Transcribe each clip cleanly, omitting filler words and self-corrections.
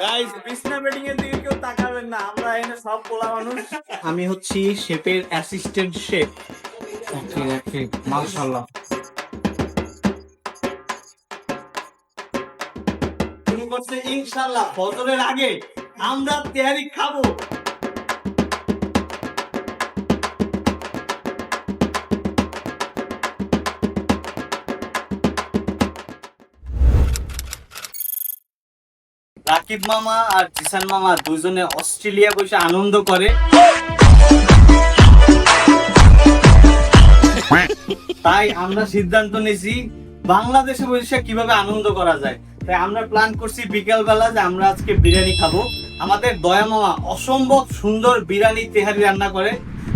Guys বিছনা bedding এর দিকে কেউ তাকাবেন না, আমরা এখানে সব পোলা মানুষ। আমি হচ্ছি শেফের অ্যাসিস্ট্যান্ট শেফ। ওকে ওকে মাশাআল্লাহ। শুরু করতে ইনশাআল্লাহ ফজরের আগে আমরা তেহারি খাবো। রাকিব মামা আর জিসান মামা দুজনে অস্ট্রেলিয়া বসে আনন্দ করে, তাই আমরা সিদ্ধান্ত নিয়েছি বাংলাদেশে বসে কিভাবে আনন্দ করা যায়। তাই আমরা প্ল্যান করছি বিকেল বেলা যে আমরা আজকে বিরিয়ানি খাবো। আমাদের দয়া মামা অসম্ভব সুন্দর বিরিয়ানি তেহারি রান্না করে।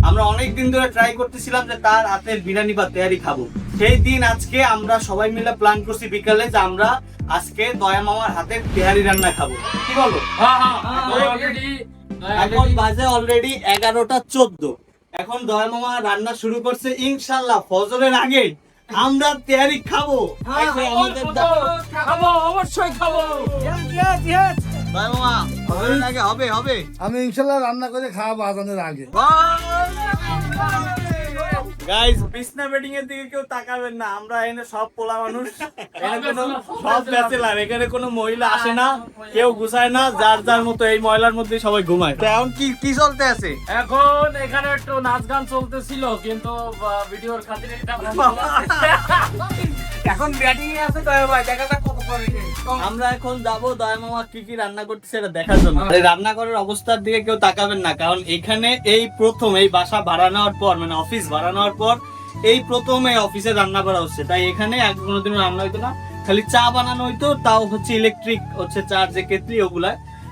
আমরা অনেকদিন ধরে ট্রাই করতেছিলাম যে তার হাতের বিরিয়ানি বা তেহারি খাবো। সেই দিন আজকে আমরা সবাই মিলে প্ল্যান করছি বিকালে যে আমরা আজকে দয়া মামার হাতের তেহারি রান্না খাবো। কি বলো? এখন বাজে অলরেডি 11:14। এখন দয়া মামা রান্না শুরু করছে। ইনশাআল্লাহ ফজরের আগে আমরা তেহারি খাবো। অবশ্যই খাবো। দয়া মামা ফজরের আগে হবে হবে। আমি ইনশাল্লাহ রান্না করে খাওয়াবো আজানের আগে। গাইস বিছনা বেডিং এর দিকে কেউ তাকাবেন না, আমরা এখানে সব পোলা মানুষ, এখানে কোনো সব ব্যাচেলার, এখানে কোনো মহিলা আসে না, কেউ গুছায় না, যার যার মতো এই ময়লার মধ্যে সবাই ঘুমায়। তো এখন কি চলতে আছে? এখন এখানে একটু নাচ গান চলতেছিল, কিন্তু ভিডিওর খাতিরে এখন ব্যাটিং এ আছে দয়া ভাই, দেখা যাক কত পরে। আমরা এখন যাবো দয়া মামা কি কি রান্না করতেছে এটা দেখার জন্য। এই রান্নাঘরের অবস্থার দিকে কেউ তাকাবেন না, কারণ এখানে এই প্রথম এই বাসা ভাড়া নেওয়ার পর, মানে অফিস ভাড়া নেওয়ার পর এই প্রথম এই অফিসে রান্না করা হচ্ছে। তাই এখানে আগে কোনোদিনও রান্না হইতো না, খালি চা বানানো হইতো, তাও হচ্ছে ইলেকট্রিক হচ্ছে চার যে কেটলি ওগুলা।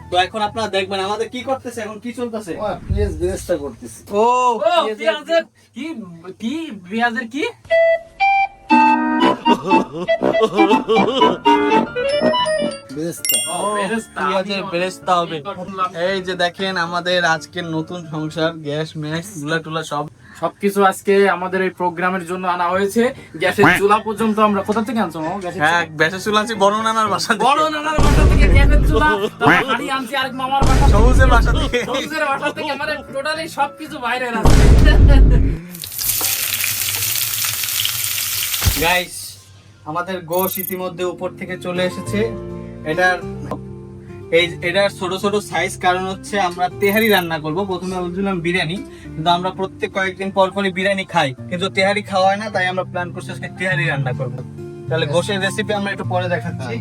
তো এখন আপনারা দেখবেন আমাদের কি করতেছে, এখন কি চলতেছে। পেঁয়াজ বেরেস্তা করতেছি। ও পেঁয়াজের কি পেঁয়াজের কি বেরেস্তা। পেঁয়াজের বেরেস্তা হবে। এই যে দেখেন আমাদের আজকের নতুন সংসার, গ্যাস ম্যাস চুলা টুলা সবকিছু আজকে আমাদের এই প্রোগ্রামের জন্য আনা হয়েছে। গ্যাসের চুলা পর্যন্ত আমরা কোথা থেকে আনছো? হ্যাঁ গ্যাসের চুলা আনছি বড় নানার বাসা থেকে। বড় নানার বাসা থেকে গ্যাসের চুলা, হাড়ি আনছি আরেক মামার বাসা, সবুজের বাসা থেকে। সবুজের বাসা থেকে, মানে টোটালি সবকিছু বাইরের আছে। গাইস আমাদের গোশ ইতিমধ্যে উপর থেকে চলে এসেছে। এটার ছোট ছোট সাইজ, কারণ হচ্ছে আমরা তেহারি রান্না করব। প্রথমে বলছিলাম বিরিয়ানি, কিন্তু আমরা প্রত্যেক কয়েকদিন পর পরই বিরিয়ানি খাই, কিন্তু তেহারি খাওয়া হয় না, তাই আমরা প্ল্যান করছি আজকে তেহারি রান্না করব। তাহলে গোশের রেসিপি আমরা একটু পরে দেখাচ্ছি।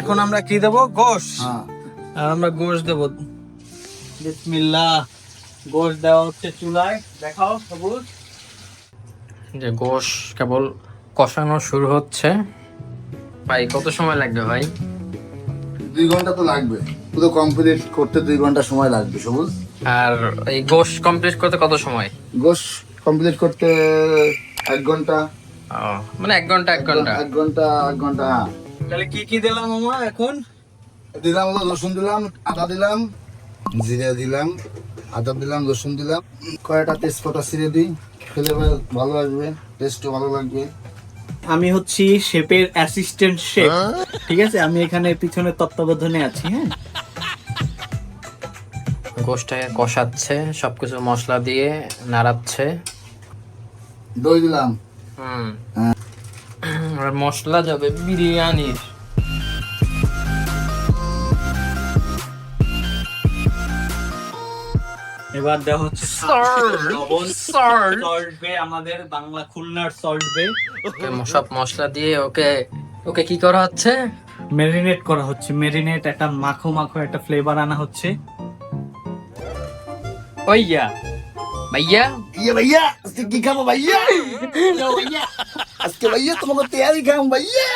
এখন আমরা কি দেবো? গোশ। আর আমরা গোশ দেবো। বিসমিল্লাহ। গোশ দেওয়া হচ্ছে চুলায়। দেখাও সবুজ। যে গোশ কেবল কষানো শুরু হচ্ছে। ভাই কত সময় লাগবে ভাই? 2 ঘন্টা তো লাগবে, পুরো কমপ্লিট করতে 2 ঘন্টা সময় লাগবে সবুজ। আর এই গোশ কমপ্লিট করতে কত সময়? গোশ কমপ্লিট করতে 1 ঘন্টা। মানে 1 ঘন্টা 1 ঘন্টা 1 ঘন্টা 1 ঘন্টা। হ্যাঁ, তাহলে কি কি দিলাম মামা? এখন দিলাম হলো রসুন দিলাম, আদা দিলাম, জিরা দিলাম, আদা দিলাম, রসুন দিলাম, কয়টা তেজপাতা ছিঁড়ে দিই, খেলে ভালো আসবে, টেস্টও ভালো লাগবে। আমি হচ্ছি শেফের অ্যাসিস্ট্যান্ট শেফ, ঠিক আছে? আমি এখানে পিছনে তত্ত্বাবধানে আছি। হ্যাঁ, গোশটাকে কষাচ্ছে, সবকিছু মশলা দিয়ে নাড়াচ্ছে। দই দিলাম। আর মশলা যাবে বিরিয়ানির। এবার দেওয়া হচ্ছে সল্ট বে, আমাদের বাংলা খুলনার সল্ট বে। সব মশলা দিয়ে ওকে ওকে কি করা হচ্ছে? ম্যারিনেট করা হচ্ছে। ম্যারিনেট একটা মাখো মাখো একটা ফ্লেভার আনা হচ্ছে। ওইয়া ভাইয়া ভাইয়া আজকে কি খাবো ভাইয়া? আজকে ভাইয়া তোমাকে তেয়ারি খাবো ভাইয়া।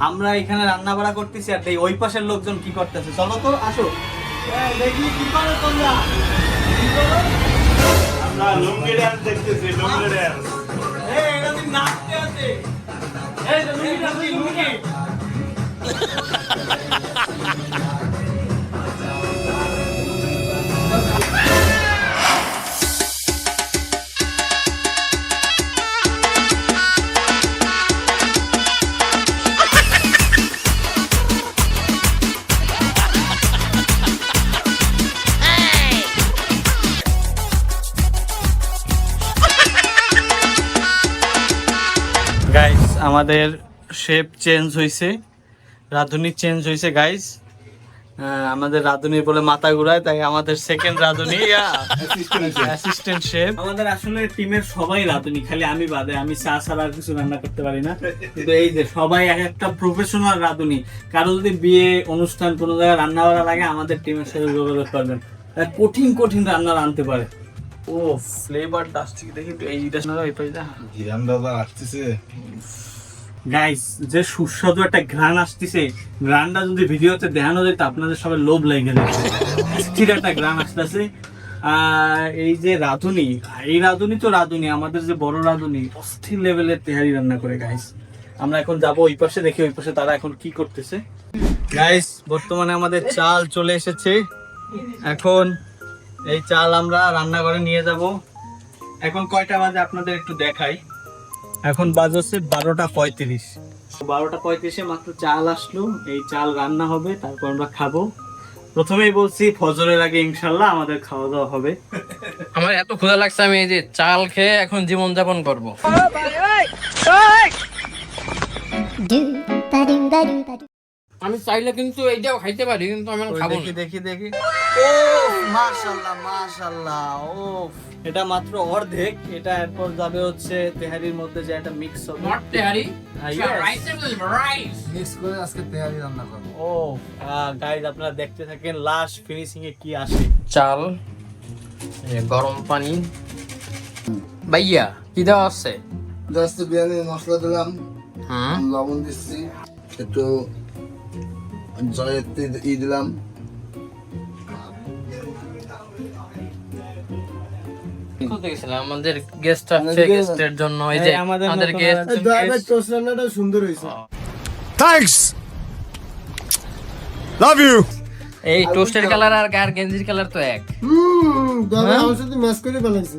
আমরা এখানে রান্না বাড়া করতেছি, আর ওই পাশের লোকজন কি করতেছে। চলো তো আসো দেখি কি করো তোমরা। আমরা লুঙ্গি ড্যান্স দেখতেছি। লুঙ্গি ড্যান্স এটা দিন নাচতে আছে। এই লুঙ্গি ড্যান্স লুঙ্গি। আমাদের শেপ চেঞ্জ হয়েছে, রাঁধুনি চেঞ্জ হয়েছে গাইস। আমাদের রাঁধুনির বলে মাথা ঘুরায়, তাই আমাদের সেকেন্ড রাঁধুনি অ্যাসিস্ট্যান্ট শেফ। আমাদের আসলে টিমের সবাই রাঁধুনি, খালি আমি বাদে। আমি চা ছাড়া আর কিছু রান্না করতে পারি না, কিন্তু এই যে সবাই এক একটা প্রফেশনাল রাঁধুনি। কারো যদি বিয়ে অনুষ্ঠান কোনো জায়গায় রান্না করা লাগে, আমাদের টিমের সাথে যোগাযোগ করবেন। কঠিন কঠিন রান্না রাঁধতে পারে। ও ফ্লেভারটা আসছে দেখি একটু, এইটা শোনা এই পাইটা ঘিরান দাদা আসতেছে গাইস, যে সুস্বাদু একটা ঘ্রাণ আসতেছে। ঘ্রাণটা যদি ভিডিওতে দেখানো যায় তো আপনাদের সবাই লোভ লেগে যাবে। স্থির একটা ঘ্রাণ আসতেছে। আর এই যে রাঁধুনি, এই রাঁধুনি তো রাঁধুনি, আমাদের যে বড় রাঁধুনি অস্থির লেভেলের তেহারি রান্না করে গাইস। আমরা এখন যাব ওই পাশে, দেখি ওই পাশে তারা এখন কি করতেছে। গাইস, বর্তমানে আমাদের চাল চলে এসেছে। এখন এই চাল আমরা রান্না করে নিয়ে যাব। এখন কয়টা বাজে আপনাদের একটু দেখাই। এখন বাজে হচ্ছে 12:35। 12:35 মাত্র চাল আসলো। এই চাল রান্না হবে, তারপর আমরা খাবো। প্রথমেই বলছি ফজরের আগে ইনশাল্লাহ আমাদের খাওয়া দাওয়া হবে। আমার এত ক্ষুধা লাগছে, আমি এই যে চাল খেয়ে এখন জীবন যাপন করবো। আমি চাইলে কিন্তু এইটাও খাইতে পারি, কিন্তু আমি খাবো না। দেখি দেখি। ও মাশাআল্লাহ মাশাআল্লাহ। ও এটা মাত্র অর্ধেক। এটা এরপর যাবে হচ্ছে তেহারির মধ্যে, যে একটা মিক্স হবে। Not tehari, yes. Rice. Mix করে আজকে তেহারি রান্না করবো। ও গাইস, আপনারা দেখতে থাকেন লাস্ট ফিনিশিং এ কি আসে। চাল, গরম পানি। ভাইয়া কি দেওয়া আছে? জাস্ট বিরিয়ানি মশলা দিলাম, হুম, লবণ দিচ্ছি, একটু জয়ত্রী দিলাম। বলতে গেছিলাম আমাদের গেস্ট আছে, গেস্টের জন্য এই যে আমাদের আমাদের নতুন গেস্ট। টোস্ট রান্নাটা সুন্দর হয়েছে। Thanks. Love you. এই টোস্টের কালার আর গায়ের গেঞ্জির কালার তো এক। দাদা আমার সাথে ম্যাচ করে বানাইছে।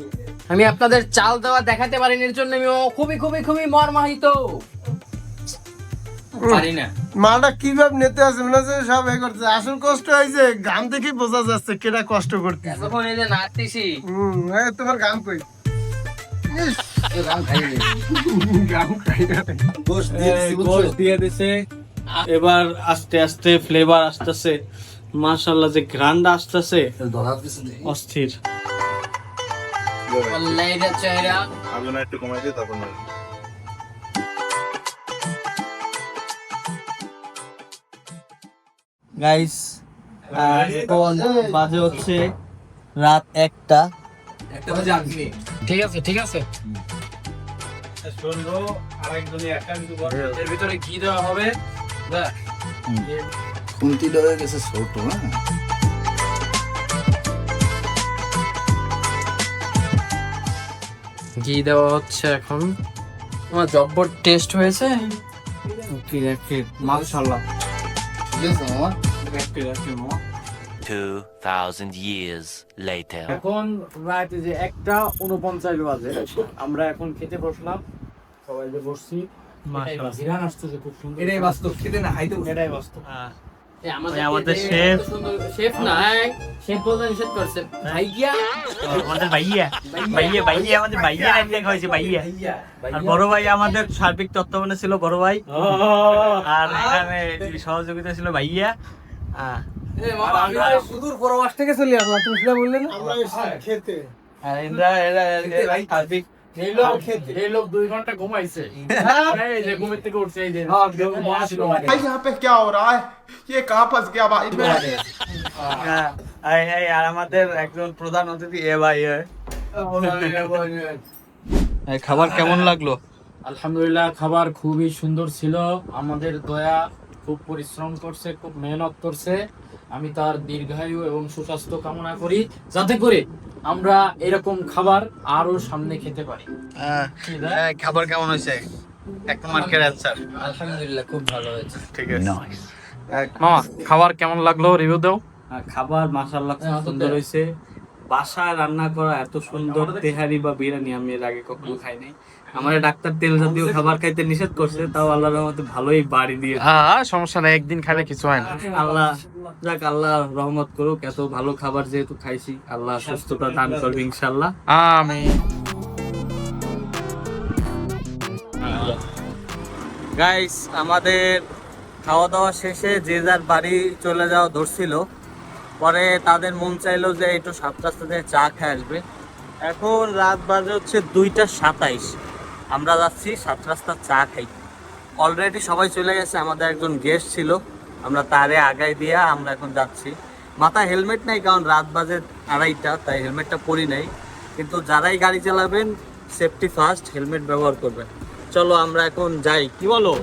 আমি আপনাদের চাল দেওয়া দেখাতে পারিনি, এর জন্য আমি খুবই খুবই খুবই মর্মাহিত। পারি না। মালটা কিভাবে নিতে আছে মনে হচ্ছে সব এ করছে। আসল কষ্ট হয়েছে গান দেখে বোঝা যাচ্ছে কেটা কষ্ট করতে। এতক্ষণ এই যে নাচতেছি, তোমার গান কই? গান খাইনি, গান খাই না। গোশ দিয়ে দিচ্ছি, বুঝছো? গোশ দিয়ে দিছে। এবার আস্তে আস্তে ফ্লেভার আসতেছে। মাশাআল্লাহ, যে গ্রান্ড আসতেছে ধরা দিচ্ছি দেখি। অস্থির। wallahi এটা চেহারা। আগুন একটু কমাই দিই, তারপর না। গাইস, এখন বাজে হচ্ছে রাত 1টা। ঠিক আছে ঠিক আছে। শুনবো আরেকজনই একটা কিন্তু বড়। এর ভিতরে ঘি দেওয়া হবে। খুন্তিটা হয়ে গেছে ছোট, না? ঘি দেওয়া হচ্ছে এখন। আমার জব্বর টেস্ট হয়েছে। মাশাআল্লাহ, ঠিক আছে মামা? মামা। 2,000 years later. এখন রাতে যে 1:49 বাজে, আমরা এখন খেতে বসলাম। সবাই যে বসছি, মাশাআল্লাহ। ঘিরান আসতেছে খুব সুন্দর। এটাই বাস্তব, খেতে না খাইতে এটাই বাস্তব। আমাদের শেফ, শেফ নাই, শেফ বলতে নিষেধ করছে। ভাইয়া, আমাদের ভাইয়া আমাদের ভাইয়া রান্না খাইছে, ভাইয়া। আর বড় ভাই আমাদের সার্বিক তত্ত্বাবধানে ছিল, বড় ভাই। আর এখানে সহযোগিতা ছিল ভাইয়া। সুদূর পরবাস থেকে চলে আসলাম, তুমি সেটা বললে না? আমরা খেতে। আর এরা সার্বিক এই লোক 2 ঘন্টা ঘুমাইছে। এই যে ঘুমের থেকে উঠছে, এই যে ছিল আগে। भाई यहाँ पे क्या हो रहा है? ये कहाँ फंस गया भाई? আর আমাদের একজন প্রধান অতিথি এ ভাই। খাবার কেমন লাগলো? আলহামদুলিল্লাহ, খাবার খুবই সুন্দর ছিল। আমাদের দয়া খুব পরিশ্রম করছে, খুব মেহনত করছে। আমি তার দীর্ঘায়ু এবং সুস্বাস্থ্য কামনা করি, যাতে করে আমরা এরকম খাবার আরো সামনে খেতে পারি। খাবার কেমন হয়েছে? এক মার্কের অ্যানসার। আলহামদুলিল্লাহ খুব ভালো হয়েছে। ঠিক আছে। মামা, খাবার কেমন লাগলো রিভিউ দাও। খাবার মাশাআল্লাহ খুব সুন্দর হয়েছে। বাসায় রান্না করা এত সুন্দর তেহারি বা বিরিয়ানি আমি এর আগে কখনো খাই নাই। আমার ডাক্তার তেল জাতীয় খাবার খাইতে নিষেধ করছে, তাও আল্লাহর রহমতে ভালোই বাড়ি দিয়ে। হ্যাঁ, সমস্যা নাই, একদিন খাইলে কিছু হয় না। আল্লাহ আল্লাহ রহমত করুক। এত ভালো খাবার যেহেতু খাইছি, আল্লাহ সুস্থতা দান করবে ইনশাআল্লাহ। আমিন। গাইস আমাদের খাওয়া দাওয়া শেষে যে যার বাড়ি চলে যাওয়া ধরছিল, পরে তাদের মন চাইলো যে একটু 7 রাস্তা থেকে চা খেয়ে আসবে। এখন রাত বাজে হচ্ছে 2:27, আমরা যাচ্ছি 7 রাস্তার চা খাই। অলরেডি সবাই চলে গেছে, আমাদের একজন গেস্ট ছিল, আমরা তারে আগাই দিয়া আমরা এখন যাচ্ছি। মাথায় হেলমেট নাই, কারণ রাত বাজে 2:30, তাই হেলমেটটা পরি নাই। কিন্তু যারাই গাড়ি চালাবেন সেফটি ফার্স্ট, হেলমেট ব্যবহার করবেন। চলো আমরা এখন যাই, কি বলো?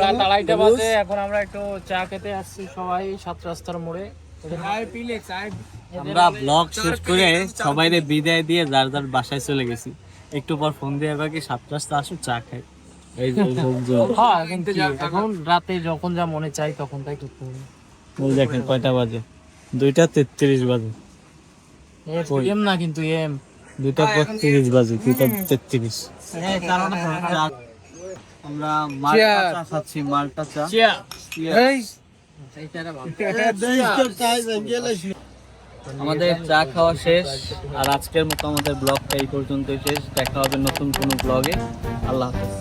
রাত 2:30 বাজে, এখন আমরা একটু চা খেতে আসছি সবাই 7 রাস্তার মোড়ে। আমরা ব্লগ শেষ করে সবাইরে বিদায় দিয়ে যার যার বাসায় চলে গেছি। একটু পর ফোন দিয়ে এবার কি 7 রাস্তা আসো চা খাই। এই যে হ্যাঁ, কিন্তু কি, এখন রাতে যখন যা মনে চাই তখন তাই করতে হবে। ওই দেখেন কয়টা বাজে, 2:33 বাজে। এম না কিন্তু এম 2:35 বাজে, 2:33। আমরা মাল্টা চা খাচ্ছি, মাল্টা চা। আমাদের চা খাওয়া শেষ, আর আজকের মতো আমাদের ব্লগটা এই পর্যন্তই শেষ। দেখা হবে নতুন কোনো ব্লগে। আল্লাহ হাফেজ।